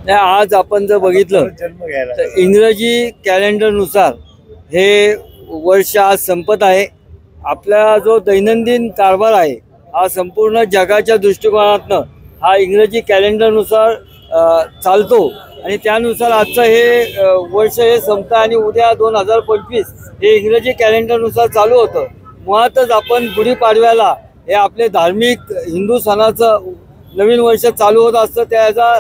आज आपण जर बघितलं तर इंग्रजी कॅलेंडरनुसार हे वर्ष आज संपत आहे। आपला जो दैनंदिन कारभार आहे हा संपूर्ण जगाच्या दृष्टिकोनातनं हा इंग्रजी कॅलेंडरनुसार चालतो आणि त्यानुसार आजचं हे वर्ष हे संपतं आणि उद्या 2025 हे इंग्रजी कॅलेंडरनुसार चालू होतं। मुळातच आपण गुढीपाडव्याला हे आपले धार्मिक हिंदू सणाचं नवीन वर्ष चालू होत असतं, त्याचा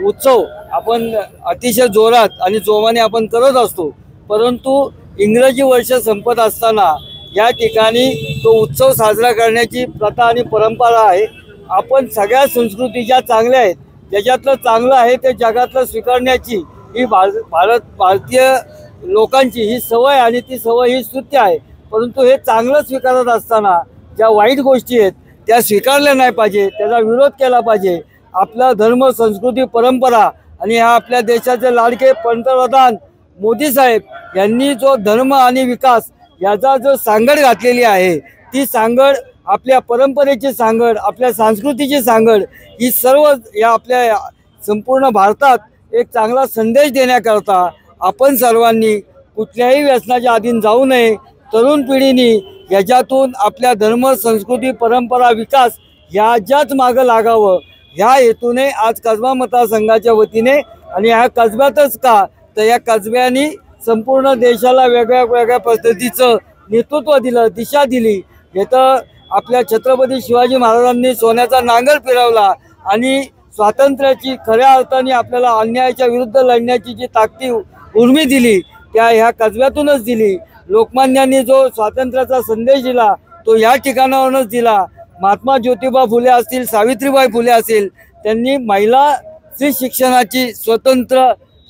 उत्सव आपण अतिशय जोरात आणि जोमाने आपण करत असतो। परंतु इंग्रजी वर्ष संपत असताना या ठिकाणी तो उत्सव साजरा करण्याची प्रथा आणि परंपरा आहे। आपण सगळ्या संस्कृती ज्या चांगल्या आहेत ज्याच्यातलं चांगलं आहे ते जगातलं स्वीकारण्याची ही भारतीय लोकांची ही सवय आणि ती सवय ही स्तुत्य आहे। परंतु हे चांगलं स्वीकारत असताना ज्या वाईट गोष्टी आहेत त्या स्वीकारल्या नाही पाहिजे, त्याचा विरोध केला पाहिजे। आपला धर्म, संस्कृती, परंपरा आणि हा आपल्या देशाचे लाडके पंतप्रधान मोदी साहेब यांनी जो धर्म आणि विकास याचा जो सांगड घातलेली आहे, ती सांगड आपल्या परंपरेची सांगड, आपल्या संस्कृतीची सांगड ही सर्व या आपल्या संपूर्ण भारतात एक चांगला संदेश देण्याकरता आपण सर्वांनी कुठल्याही व्यसनाच्या अधीन जाऊ नये। तरुण पिढीने याच्यातून आपल्या धर्म, संस्कृती, परंपरा, विकास याच्याच मागं लागावं ह्या हेतूने आज कसबा मतदारसंघाच्या वतीने आणि ह्या कसब्यातच का तर या कसब्याने संपूर्ण देशाला वेगळ्या पद्धतीचं नेतृत्व दिलं, दिशा दिली। इथं आपल्या छत्रपती शिवाजी महाराजांनी सोन्याचा नांगर फिरवला आणि स्वातंत्र्याची खऱ्या अर्थाने आपल्याला अन्यायाच्या विरुद्ध लढण्याची जी ताकद उर्मी दिली त्या ह्या कसब्यातूनच दिली। लोकमान्यांनी जो स्वातंत्र्याचा संदेश दिला तो या ठिकाणावरूनच दिला। महात्मा ज्योतिबा फुले असतील, सावित्रीबाई फुले असतील, त्यांनी महिला स्त्री शिक्षणाची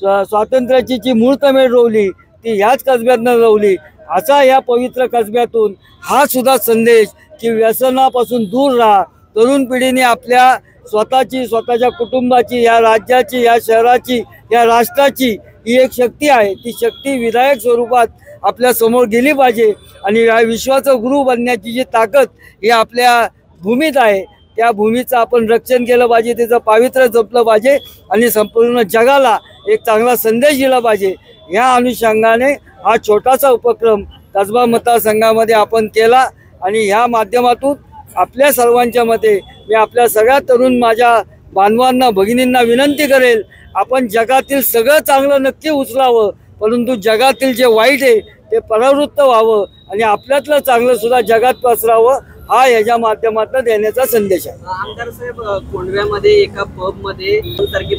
स्वातंत्र्याची जी मुहूर्तमेढ रोवली ती ह्याच कसब्यातनं रोवली। असा या पवित्र कसब्यातून हा सुद्धा संदेश की व्यसनापासून दूर राहा। तरुण पिढीने आपल्या स्वतःच्या कुटुंबाची, या राज्याची, या शहराची, या राष्ट्राची ही एक शक्ती आहे, ती शक्ती विधायक स्वरूपात आपल्या समोर गेली पाहिजे आणि या विश्वाचं गुरु बनण्याची जी ताकद ही आपल्या भूमीत आहे त्या भूमीचं आपण रक्षण केलं पाहिजे, त्याचं पावित्र्य जपलं पाहिजे आणि संपूर्ण जगाला एक चांगला संदेश दिला पाहिजे। या अनुषंगाने हा छोटासा उपक्रम कसबा मतदारसंघामध्ये आपण केला आणि ह्या माध्यमातून आपल्या सर्वांच्या मते मी आपल्या सगळ्या तरुण माझ्या बांधवांना, भगिनींना विनंती करेल, आपण जगातील सगळं चांगलं नक्की उचलावं, परंतु जगातील जे वाईट आहे ते परावृत्त व्हावं आणि आपल्यातलं चांगलं सुद्धा जगात पसरावं हा याच्या माध्यमातून देण्याचा संदेश आहे। आमदार साहेब, कोंढव्यामध्ये एका पब मध्ये सारखी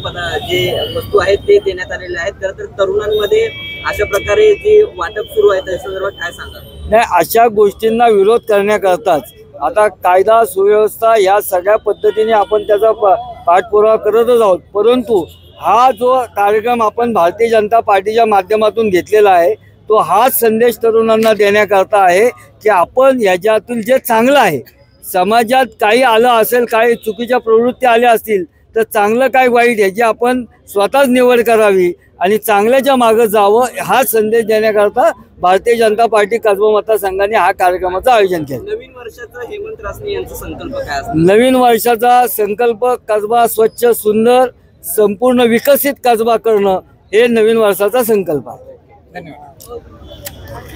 जे वस्तू आहेत ते देण्यात आलेले आहेत, तर तरुणांमध्ये अशा प्रकारे जे वाटप सुरू आहे त्या संदर्भात काय सांगा? नाही, अशा गोष्टींना विरोध करण्याकरताच आता कायदा सुव्यवस्था या सगळ्या पद्धतीने आपण त्याचा पाठपुरावा करतच आहोत। परंतु हा जो कार्यक्रम आपण भारतीय जनता पार्टीच्या माध्यमातून घेतलेला आहे तो हाच संदेश तरुणांना देण्याकरता आहे की आपण याच्यातून जे चांगलं आहे, समाजात काही आलं असेल, काही चुकीच्या प्रवृत्ती आल्या असतील तर चांगलं काय वाईट याची आपण स्वतःच निवड करावी आणि चांगल्याच्या मागं जावं हा संदेश देण्याकरता भारतीय जनता पार्टी कसबा मतदारसंघाने हा कार्यक्रमाचं आयोजन केलं। नवीन वर्षाचा हेमंत रासने यांचा संकल्प काय असतो? नवीन वर्षाचा संकल्प कसबा स्वच्छ, सुंदर, संपूर्ण विकसित कसबा करणं हे नवीन वर्षाचा संकल्प आहे। धन्यवाद।